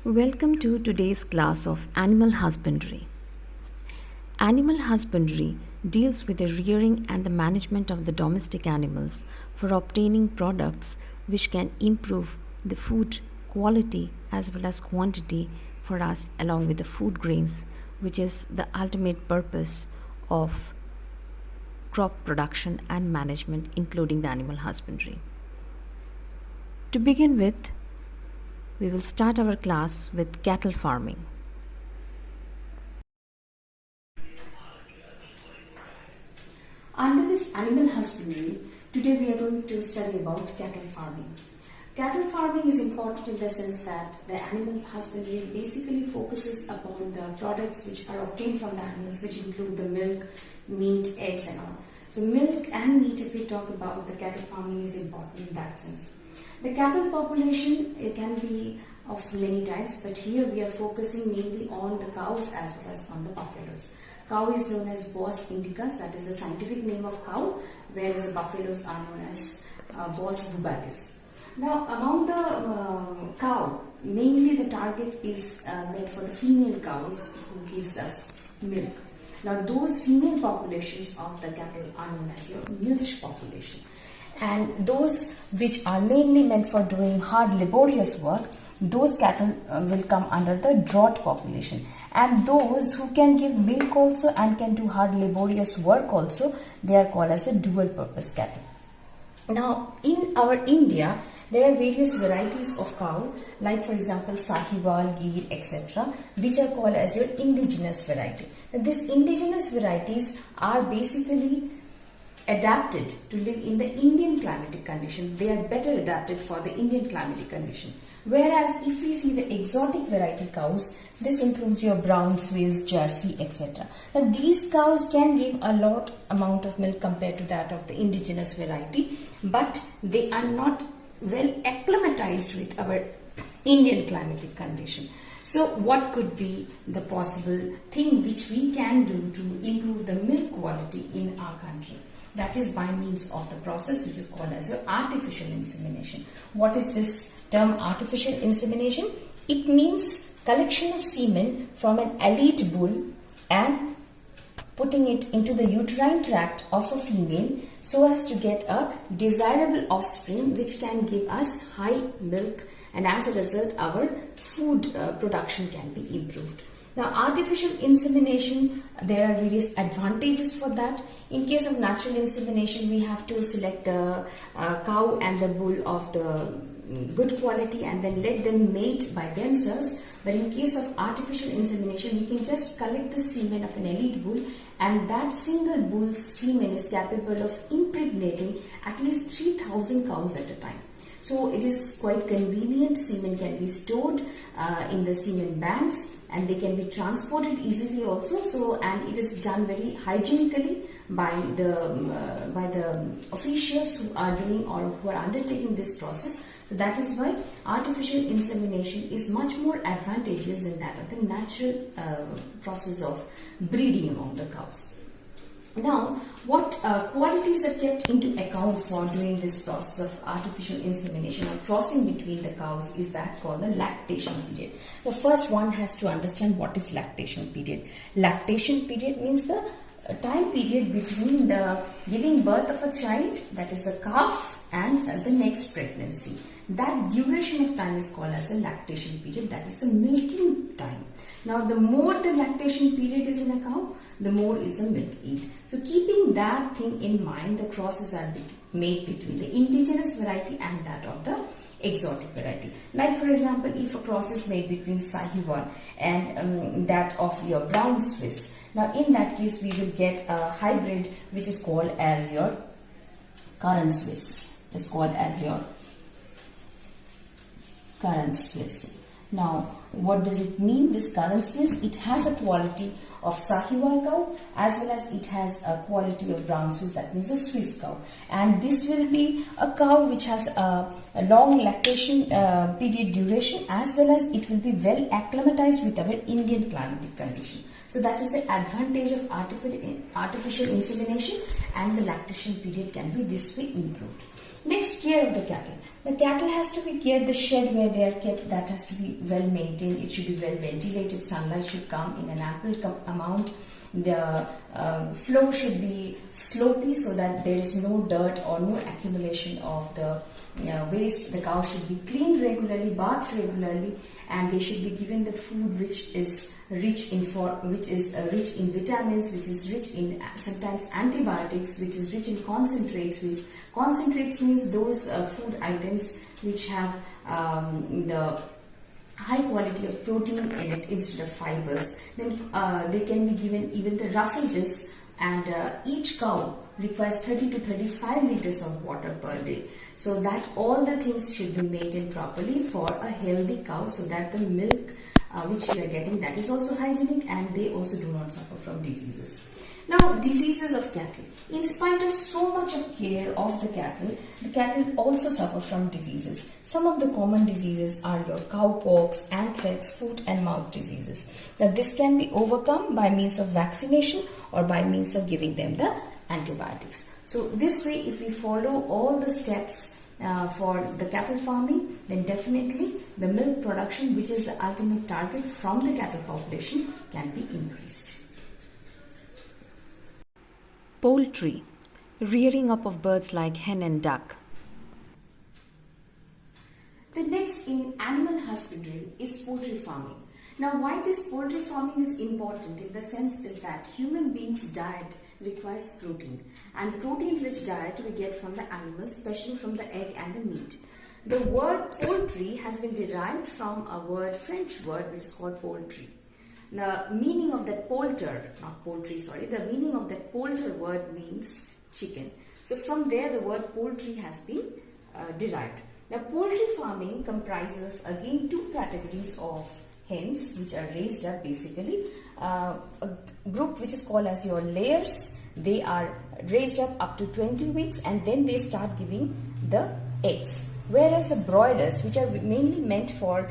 Welcome to today's class of Animal Husbandry. Animal husbandry deals with the rearing and the management of the domestic animals for obtaining products which can improve the food quality as well as quantity for us, along with the food grains, which is the ultimate purpose of crop production and management, including the animal husbandry. To begin with, we will start our class with cattle farming. Under this animal husbandry, today we are going to study about cattle farming. Cattle farming is important in the sense that the animal husbandry basically focuses upon the products which are obtained from the animals, which include the milk, meat, eggs and all. So milk and meat, if we talk about the cattle farming, is important in that sense. The cattle population, it can be of many types, but here we are focusing mainly on the cows as well as on the buffaloes. Cow is known as Bos indicus, that is the scientific name of cow, whereas the buffaloes are known as Bos bubalistes. Now, among the cow, mainly the target is made for the female cows who gives us milk. Now, those female populations of the cattle are known as your milch population. And those which are mainly meant for doing hard laborious work, those cattle will come under the draught population. And those who can give milk also and can do hard laborious work also, they are called as the dual purpose cattle. Now, in our India, there are various varieties of cow, like for example Sahiwal, Gir, etc., which are called as your indigenous variety. Now, these indigenous varieties are basically adapted to live in the Indian climatic condition. They are better adapted for the Indian climatic condition. Whereas if we see the exotic variety cows, this includes your brown Swiss, Jersey, etc. Now these cows can give a lot amount of milk compared to that of the indigenous variety, but they are not well acclimatized with our Indian climatic condition. So what could be the possible thing which we can do to improve the milk quality in our country? That is by means of the process which is called as your artificial insemination. What is this term artificial insemination? It means collection of semen from an elite bull and putting it into the uterine tract of a female so as to get a desirable offspring which can give us high milk, and as a result our food production can be improved. Now, artificial insemination, there are various advantages for that. In case of natural insemination, we have to select a cow and the bull of the good quality and then let them mate by themselves. But in case of artificial insemination, we can just collect the semen of an elite bull, and that single bull's semen is capable of impregnating at least 3,000 cows at a time. So it is quite convenient. Semen can be stored in the semen banks, and they can be transported easily also. So, and it is done very hygienically by the officials who are doing or who are undertaking this process. So that is why artificial insemination is much more advantageous than that of the natural process of breeding among the cows. Now, what qualities are kept into account for doing this process of artificial insemination or crossing between the cows is that called the lactation period. The first one has to understand what is lactation period. Lactation period means the time period between the giving birth of a child, that is the calf, and the next pregnancy. That duration of time is called as a lactation period, that is the milking time. Now, the more the lactation period is in a cow, the more is the milk yield. So, keeping that thing in mind, the crosses are made between the indigenous variety and that of the exotic variety. Like for example, if a cross is made between Sahiwal and that of your brown Swiss, now in that case we will get a hybrid which is called as your currant Swiss. It is called as your currant Swiss. Now, what does it mean, this currant Swiss? It has a quality of Sahiwal cow as well as it has a quality of brown Swiss, that means a Swiss cow. And this will be a cow which has a long lactation period duration, as well as it will be well acclimatized with our Indian climatic condition. So that is the advantage of artificial insemination, and the lactation period can be this way improved. Next, care of the cattle. The cattle has to be cared. The shed where they are kept, that has to be well maintained. It should be well ventilated. Sunlight should come in an ample amount. The flow should be slopey so that there is no dirt or no accumulation of the waste. The cow should be cleaned regularly, bathed regularly, and they should be given the food which is rich in vitamins, which is rich in sometimes antibiotics, which is rich in concentrates. Which concentrates means those food items which have the high quality of protein in it instead of fibers. Then they can be given even the roughages, and each cow requires 30 to 35 liters of water per day. So that all the things should be maintained properly for a healthy cow, so that the milk which we are getting, that is also hygienic, and they also do not suffer from diseases. Now, diseases of cattle. In spite of so much of care of the cattle also suffer from diseases. Some of the common diseases are your cowpox, anthrax, foot and mouth diseases. Now, this can be overcome by means of vaccination or by means of giving them the antibiotics. So, this way, if we follow all the steps for the cattle farming, then definitely the milk production, which is the ultimate target from the cattle population, can be increased. Poultry, rearing up of birds like hen and duck. The next in animal husbandry is poultry farming. Now, why this poultry farming is important in the sense is that human beings' diet requires protein, and protein-rich diet we get from the animals, especially from the egg and the meat. The word poultry has been derived from a French word which is called poultry. The meaning of that the meaning of that poulter word means chicken. So from there the word poultry has been derived. Now, poultry farming comprises again two categories of hens which are raised up basically. A group which is called as your layers, they are raised up to 20 weeks, and then they start giving the eggs. Whereas the broilers, which are mainly meant for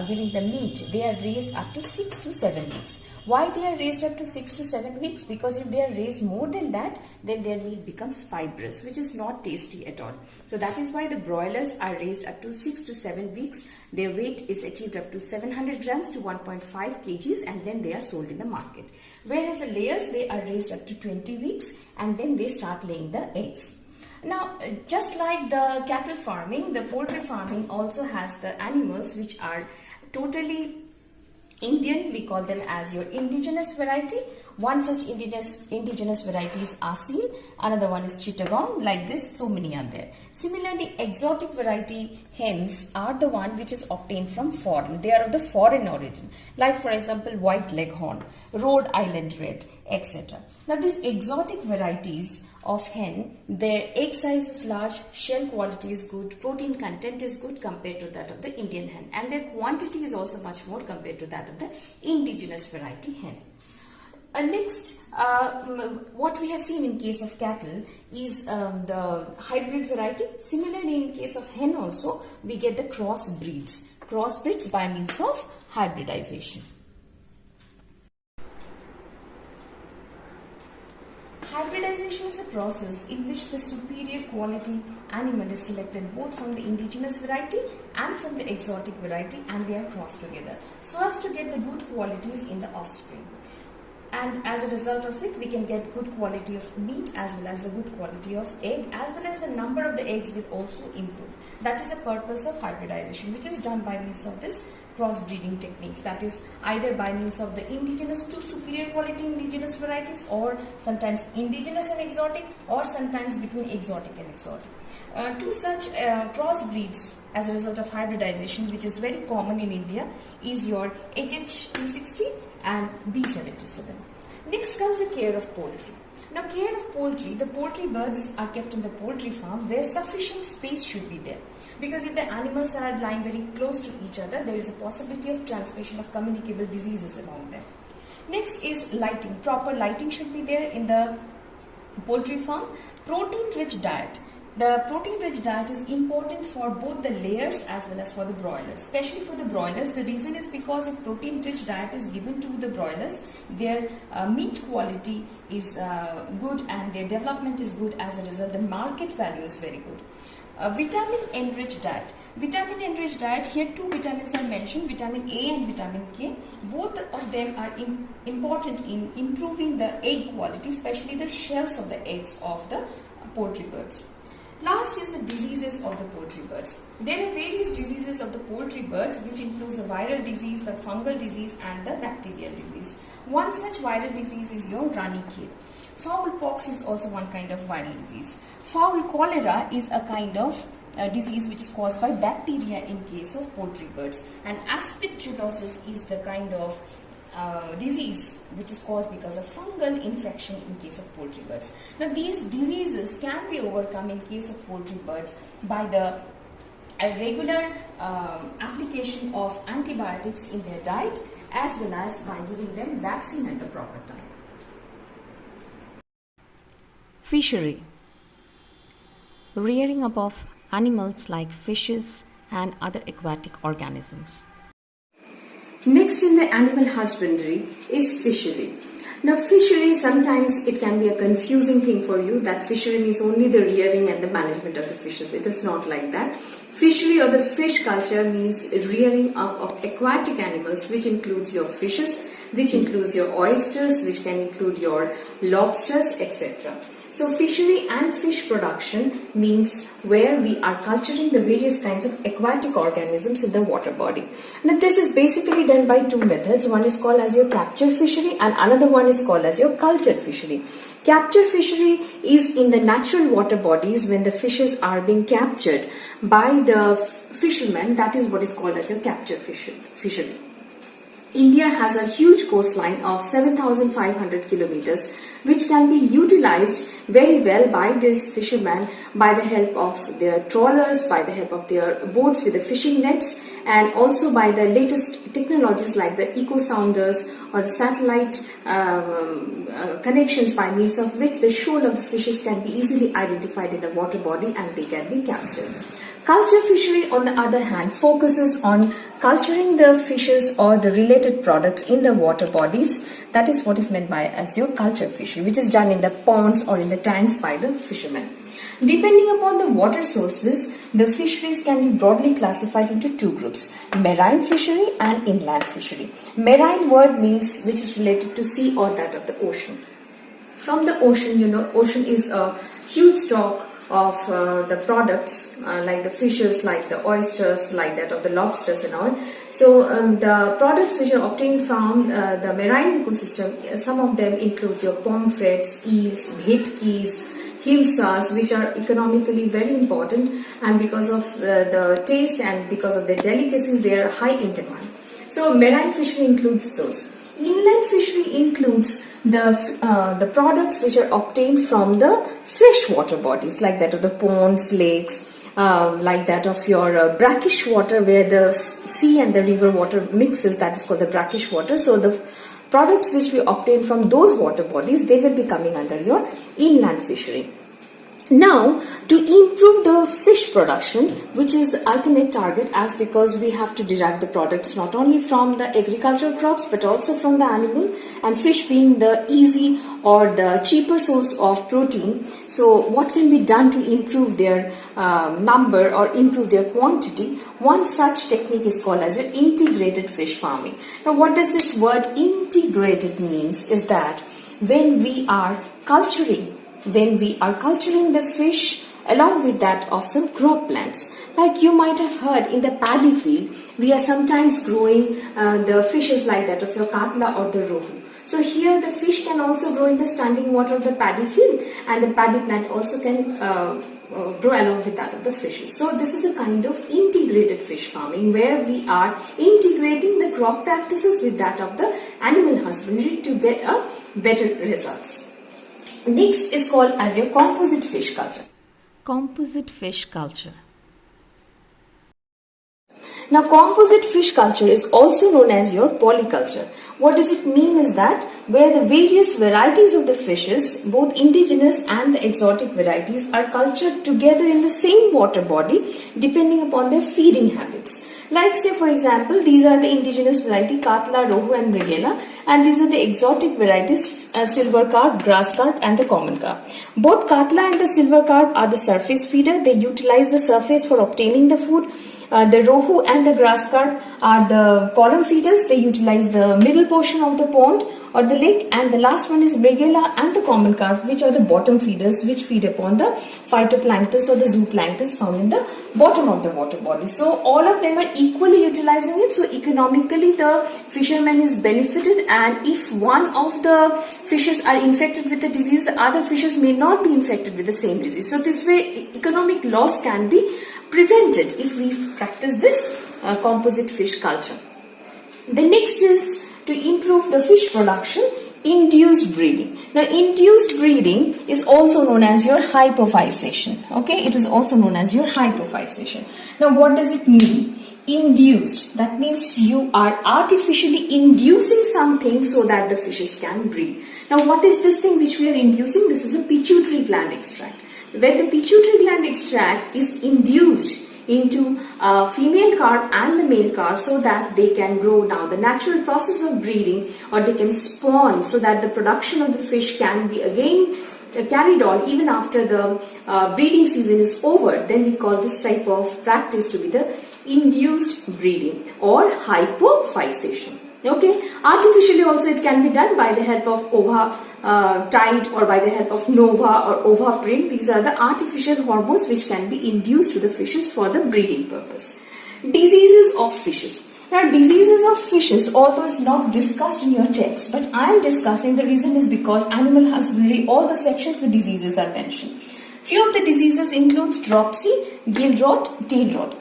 giving the meat, they are raised up to 6 to 7 weeks. Why they are raised up to 6 to 7 weeks? Because if they are raised more than that, then their meat becomes fibrous, which is not tasty at all. So that is why the broilers are raised up to 6 to 7 weeks. Their weight is achieved up to 700 grams to 1.5 kgs, and then they are sold in the market. Whereas the layers, they are raised up to 20 weeks, and then they start laying the eggs. Now, just like the cattle farming, the poultry farming also has the animals which are totally Indian. We call them as your indigenous variety. One such indigenous variety is Asil, another one is Chittagong. Like this, so many are there. Similarly, exotic variety hens are the one which is obtained from foreign. They are of the foreign origin. Like for example, white leghorn, Rhode Island red, etc. Now, these exotic varieties of hen, their egg size is large, shell quality is good, protein content is good compared to that of the Indian hen, and their quantity is also much more compared to that of the indigenous variety hen. Next, what we have seen in case of cattle is the hybrid variety. Similarly, in case of hen also, we get the crossbreeds by means of hybridization. Hybridization is a process in which the superior quality animal is selected both from the indigenous variety and from the exotic variety, and they are crossed together so as to get the good qualities in the offspring. And as a result of it, we can get good quality of meat as well as the good quality of egg, as well as the number of the eggs will also improve. That is the purpose of hybridization, which is done by means of this crossbreeding techniques. That is either by means of the indigenous to superior quality indigenous varieties, or sometimes indigenous and exotic, or sometimes between exotic and exotic. Two such crossbreeds as a result of hybridization, which is very common in India, is your HH260 and B77. Next comes the care of poultry. Now, care of poultry, the poultry birds are kept in the poultry farm where sufficient space should be there. Because if the animals are lying very close to each other, there is a possibility of transmission of communicable diseases among them. Next is lighting. Proper lighting should be there in the poultry farm. Protein-rich diet. The protein-rich diet is important for both the layers as well as for the broilers. Especially for the broilers, the reason is because if protein-rich diet is given to the broilers, their meat quality is good and their development is good. As a result, the market value is very good. Vitamin enriched diet. Vitamin enriched diet, here two vitamins are mentioned, vitamin A and vitamin K. Both of them are important in improving the egg quality, especially the shells of the eggs of the poultry birds. Last is the diseases of the poultry birds. There are various diseases of the poultry birds, which includes the viral disease, the fungal disease and the bacterial disease. One such viral disease is your runny kale. Fowl pox is also one kind of viral disease. Fowl cholera is a kind of disease which is caused by bacteria in case of poultry birds, and aspergillosis is the kind of disease which is caused because of fungal infection in case of poultry birds. Now these diseases can be overcome in case of poultry birds by the regular application of antibiotics in their diet, as well as by giving them vaccine at the proper time. Fishery. Rearing up of animals like fishes and other aquatic organisms. Next in the animal husbandry is fishery. Now fishery, sometimes it can be a confusing thing for you that fishery means only the rearing and the management of the fishes. It is not like that. Fishery or the fish culture means rearing up of aquatic animals, which includes your fishes, which includes your oysters, which can include your lobsters, etc. So fishery and fish production means where we are culturing the various kinds of aquatic organisms in the water body. Now this is basically done by two methods. One is called as your capture fishery and another one is called as your culture fishery. Capture fishery is in the natural water bodies when the fishes are being captured by the fishermen. That is what is called as your capture fishery. India has a huge coastline of 7,500 kilometers, which can be utilized very well by these fishermen by the help of their trawlers, by the help of their boats with the fishing nets, and also by the latest technologies like the eco sounders or the satellite connections, by means of which the shoal of the fishes can be easily identified in the water body and they can be captured. Culture fishery, on the other hand, focuses on culturing the fishes or the related products in the water bodies. That is what is meant by as your culture fishery, which is done in the ponds or in the tanks by the fishermen. Depending upon the water sources, the fisheries can be broadly classified into two groups: marine fishery and inland fishery. Marine word means which is related to sea or that of the ocean. From the ocean, you know, ocean is a huge stock of the products like the fishes, like the oysters, like that of the lobsters and all. So the products which are obtained from the marine ecosystem, some of them include your pomfrets, eels, bhettkis, hilsas, which are economically very important, and because of the taste and because of their delicacies, they are high in demand. So marine fishery includes those. Inland fishery includes the products which are obtained from the freshwater bodies, like that of the ponds, lakes, like that of your brackish water, where the sea and the river water mixes. That is called the brackish water. So the products which we obtain from those water bodies, they will be coming under your inland fishery. Now, to improve the fish production, which is the ultimate target, as because we have to derive the products not only from the agricultural crops but also from the animal, and fish being the easy or the cheaper source of protein. So what can be done to improve their number or improve their quantity? One such technique is called as your integrated fish farming. Now what does this word integrated means is that when we are culturing the fish along with that of some crop plants. Like you might have heard, in the paddy field, we are sometimes growing the fishes like that of your katla or the rohu. So here the fish can also grow in the standing water of the paddy field, and the paddy plant also can grow along with that of the fishes. So this is a kind of integrated fish farming where we are integrating the crop practices with that of the animal husbandry to get a better results. Next is called as your composite fish culture. Composite fish culture. Now composite fish culture is also known as your polyculture. What does it mean is that where the various varieties of the fishes, both indigenous and the exotic varieties, are cultured together in the same water body depending upon their feeding habits. Like say for example, these are the indigenous variety Katla, Rohu and Mrigela, and these are the exotic varieties silver carp, grass carp and the common carp. Both Katla and the silver carp are the surface feeder. They utilize the surface for obtaining the food. The Rohu and the grass carp are the column feeders. They utilize the middle portion of the pond or the lake, and the last one is Mrigela and the common carp, which are the bottom feeders, which feed upon the phytoplanktons or the zooplanktons found in the bottom of the water body. So all of them are equally utilizing it. So economically the fisherman is benefited, and if one of the fishes are infected with the disease, the other fishes may not be infected with the same disease. So this way economic loss can be prevented if we practice this composite fish culture. The next is to improve the fish production, induced breeding. Now induced breeding is also known as your hypophysis. Okay, it is also known as your hypophysis. Now what does it mean? Induced, that means you are artificially inducing something so that the fishes can breed. Now what is this thing which we are inducing? This is a pituitary gland extract. When the pituitary gland extract is induced into female carp and the male carp so that they can grow. Now the natural process of breeding, or they can spawn so that the production of the fish can be again carried on even after the breeding season is over, then we call this type of practice to be the induced breeding or hypophysis. Okay, artificially also it can be done by the help of ova tide or by the help of nova or ova print. These are the artificial hormones which can be induced to the fishes for the breeding purpose. Diseases of fishes. Now diseases of fishes, although it's not discussed in your text, but I am discussing, the reason is because animal husbandry, all the sections the diseases are mentioned. Few of the diseases includes dropsy, gill rot, tail rot.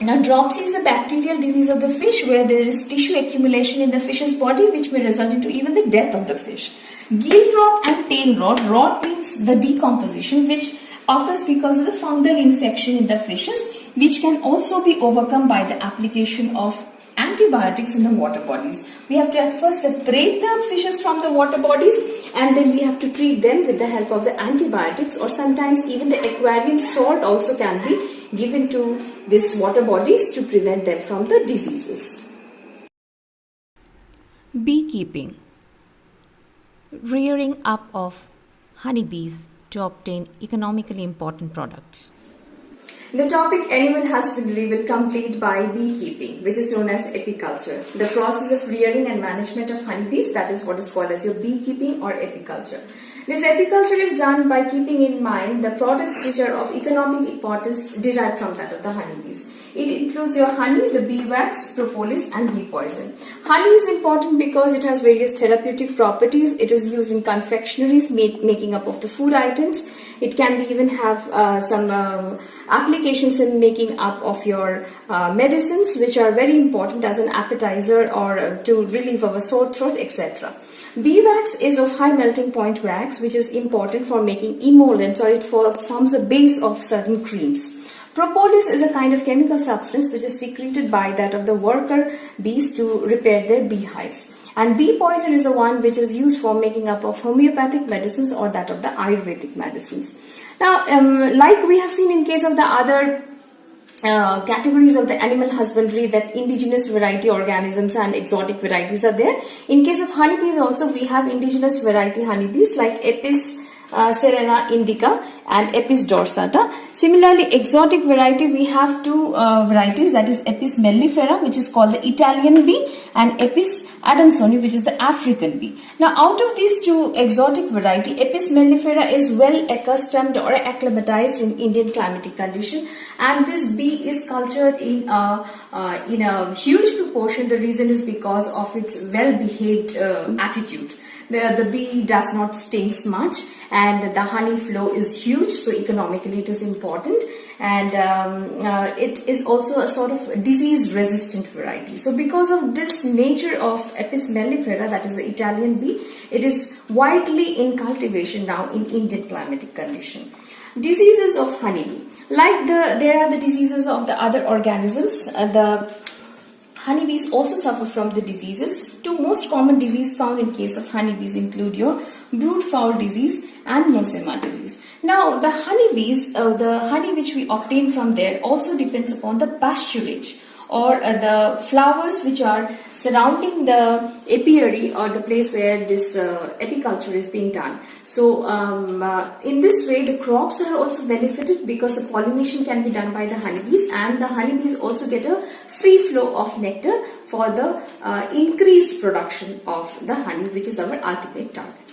Now dropsy is a bacterial disease of the fish where there is tissue accumulation in the fish's body which may result into even the death of the fish. Gill rot and tail rot, rot means the decomposition which occurs because of the fungal infection in the fishes, which can also be overcome by the application of antibiotics in the water bodies. We have to at first separate the fishes from the water bodies, and then we have to treat them with the help of the antibiotics, or sometimes even the aquarium salt also can be given to these water bodies to prevent them from the diseases. Beekeeping. Rearing up of honeybees to obtain economically important products. The topic animal husbandry will complete by beekeeping, which is known as apiculture. The process of rearing and management of honeybees, that is what is called as your beekeeping or apiculture. This apiculture is done by keeping in mind the products which are of economic importance derived from that of the honeybees. It includes your honey, the bee wax, propolis and bee poison. Honey is important because it has various therapeutic properties. It is used in confectionaries, making up of the food items. It can be even have some applications in making up of your medicines, which are very important as an appetizer or to relieve of a sore throat, etc. Bee wax is of high melting point wax, which is important for making emollients, or it forms a base of certain creams. Propolis is a kind of chemical substance which is secreted by that of the worker bees to repair their beehives. And bee poison is the one which is used for making up of homeopathic medicines or that of the Ayurvedic medicines. Now, like we have seen in case of the other categories of the animal husbandry, that indigenous variety organisms and exotic varieties are there. In case of honeybees also we have indigenous variety honeybees like Apis Serena indica and Apis dorsata. Similarly, exotic variety we have two varieties, that is Apis mellifera, which is called the Italian bee, and Apis adamsoni, which is the African bee. Now out of these two exotic variety, Apis mellifera is well accustomed or acclimatized in Indian climatic condition, and this bee is cultured in a huge proportion. The reason is because of its well behaved attitude. The bee does not stings much, and the honey flow is huge, so economically it is important, and it is also a sort of disease resistant variety. So because of this nature of Apis mellifera, that is the Italian bee, it is widely in cultivation now in Indian climatic condition. Diseases of honeybee. Like there are the diseases of the other organisms, the honeybees also suffer from the diseases. Two most common diseases found in case of honeybees include your brood fowl disease and nosema disease. Now the honeybees, the honey which we obtain from there also depends upon the pasturage or the flowers which are surrounding the apiary or the place where this apiculture is being done. So in this way the crops are also benefited because the pollination can be done by the honeybees, and the honeybees also get a free flow of nectar for the increased production of the honey, which is our ultimate target.